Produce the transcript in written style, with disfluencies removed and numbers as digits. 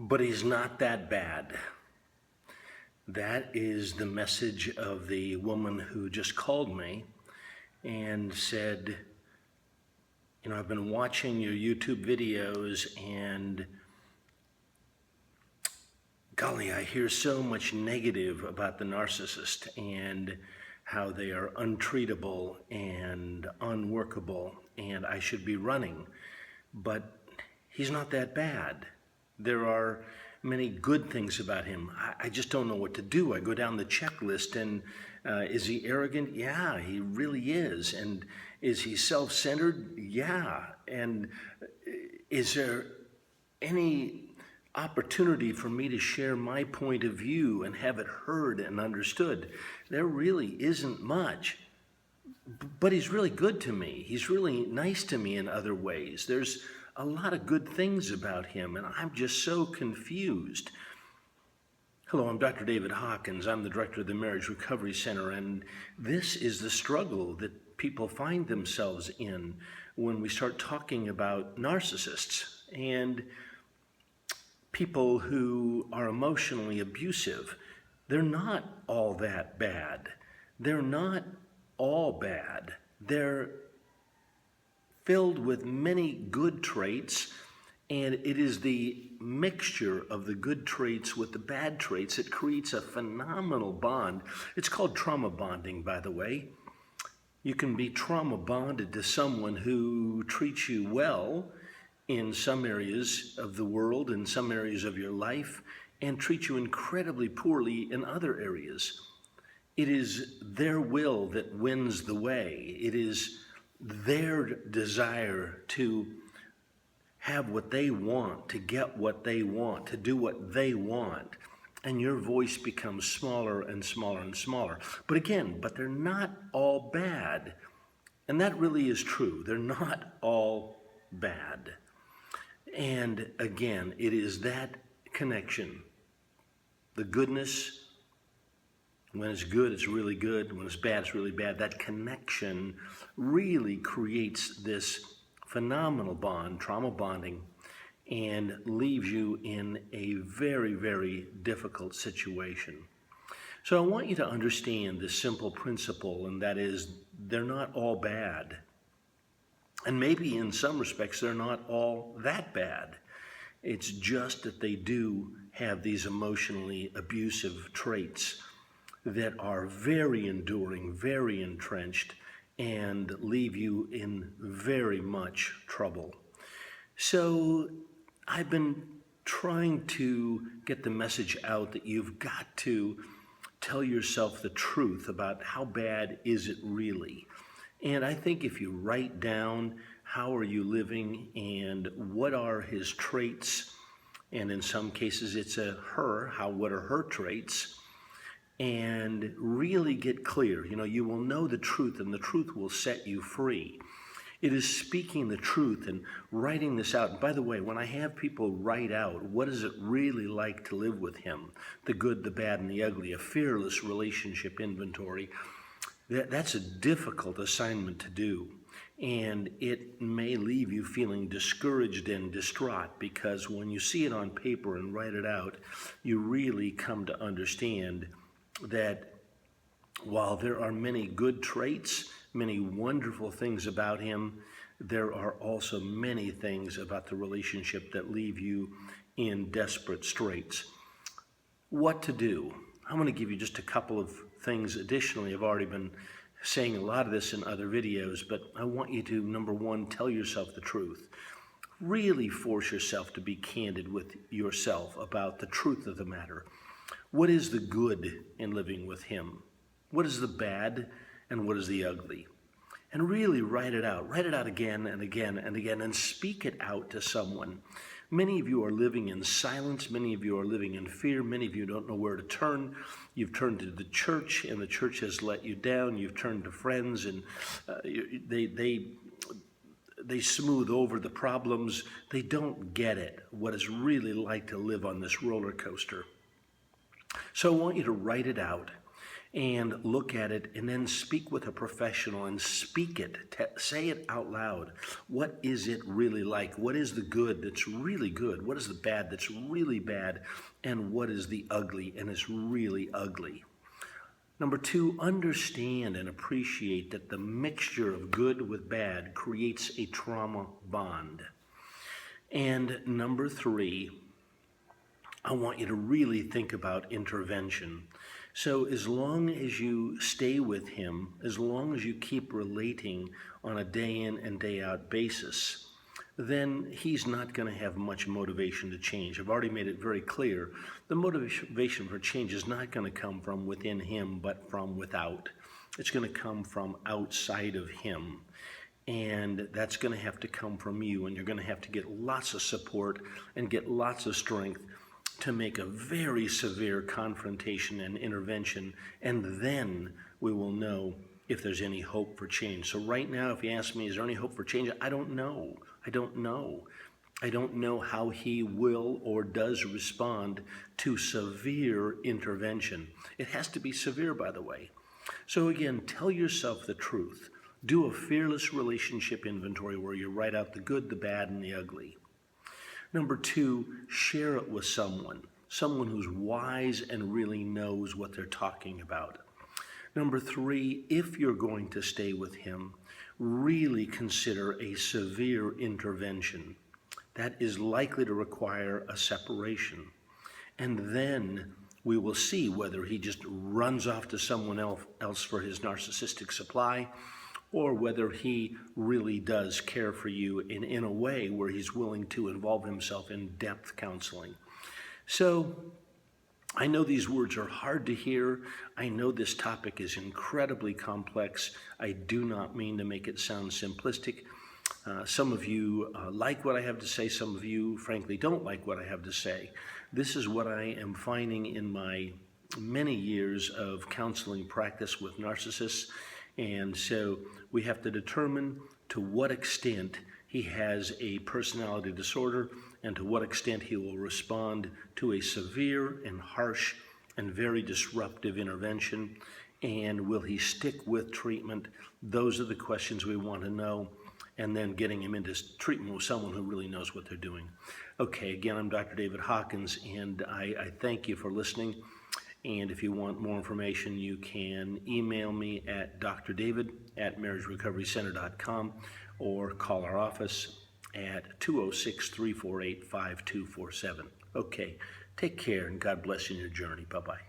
But he's not that bad. That is the message of the woman who just called me and said, I've been watching your YouTube videos and golly, I hear so much negative about the narcissist and how they are untreatable and unworkable and I should be running. But he's not that bad. There are many good things about him. I just don't know what to do. I go down the checklist and is he arrogant? Yeah, he really is. And is he self-centered? Yeah. And is there any opportunity for me to share my point of view and have it heard and understood? There really isn't much. But he's really good to me. He's really nice to me in other ways. There's a lot of good things about him, and I'm just so confused. Hello, I'm Dr. David Hawkins. I'm the director of the Marriage Recovery Center, and this is the struggle that people find themselves in when we start talking about narcissists and people who are emotionally abusive. They're not all that bad. They're not all bad. They're filled with many good traits, and it is the mixture of the good traits with the bad traits that creates a phenomenal bond. It's called trauma bonding, by the way. You can be trauma bonded to someone who treats you well in some areas of the world, in some areas of your life, and treats you incredibly poorly in other areas. It is their will that wins the way. It is their desire to have what they want, to get what they want, to do what they want. And your voice becomes smaller and smaller and smaller. But they're not all bad. And that really is true. They're not all bad. And again, it is that connection, the goodness. When it's good, it's really good. When it's bad, it's really bad. That connection really creates this phenomenal bond, trauma bonding, and leaves you in a very, very difficult situation. So I want you to understand this simple principle, and that is they're not all bad. And maybe in some respects, they're not all that bad. It's just that they do have these emotionally abusive traits that are very enduring, very entrenched, and leave you in very much trouble. So I've been trying to get the message out that you've got to tell yourself the truth about how bad is it really. And I think if you write down how are you living and what are his traits, and in some cases it's what are her traits, and really get clear. You will know the truth, and the truth will set you free. It is speaking the truth and writing this out. And by the way, when I have people write out, what is it really like to live with him? The good, the bad, and the ugly, a fearless relationship inventory. That's a difficult assignment to do. And it may leave you feeling discouraged and distraught, because when you see it on paper and write it out, you really come to understand that while there are many good traits, many wonderful things about him, there are also many things about the relationship that leave you in desperate straits. What to do? I'm going to give you just a couple of things additionally. I've already been saying a lot of this in other videos, but I want you to, number one, tell yourself the truth. Really force yourself to be candid with yourself about the truth of the matter. What is the good in living with him? What is the bad and what is the ugly? And really write it out. Write it out again and again and again, and speak it out to someone. Many of you are living in silence. Many of you are living in fear. Many of you don't know where to turn. You've turned to the church, and the church has let you down. You've turned to friends, and they smooth over the problems. They don't get it, what it's really like to live on this roller coaster. So I want you to write it out and look at it and then speak with a professional and speak it. Say it out loud. What is it really like? What is the good that's really good? What is the bad that's really bad? And what is the ugly and is really ugly? Number 2, understand and appreciate that the mixture of good with bad creates a trauma bond. And number 3, I want you to really think about intervention. So as long as you stay with him, as long as you keep relating on a day in and day out basis, then he's not going to have much motivation to change. I've already made it very clear. The motivation for change is not going to come from within him, but from without. It's going to come from outside of him. And that's going to have to come from you, and you're going to have to get lots of support and get lots of strength to make a very severe confrontation and intervention, and then we will know if there's any hope for change. So right now, if you ask me, is there any hope for change? I don't know. I don't know how he will or does respond to severe intervention. It has to be severe, by the way. So again, tell yourself the truth. Do a fearless relationship inventory where you write out the good, the bad, and the ugly. Number 2, share it with someone who's wise and really knows what they're talking about. Number 3, if you're going to stay with him, really consider a severe intervention that is likely to require a separation. And then we will see whether he just runs off to someone else for his narcissistic supply, or whether he really does care for you in a way where he's willing to involve himself in depth counseling. So I know these words are hard to hear. I know this topic is incredibly complex. I do not mean to make it sound simplistic. Some of you like what I have to say. Some of you, frankly, don't like what I have to say. This is what I am finding in my many years of counseling practice with narcissists. And so we have to determine to what extent he has a personality disorder and to what extent he will respond to a severe and harsh and very disruptive intervention. And will he stick with treatment? Those are the questions we want to know. And then getting him into treatment with someone who really knows what they're doing. Okay, again, I'm Dr. David Hawkins, and I thank you for listening. And if you want more information, you can email me at drdavid@marriagerecoverycenter.com or call our office at 206-348-5247. Okay, take care and God bless you in your journey. Bye-bye.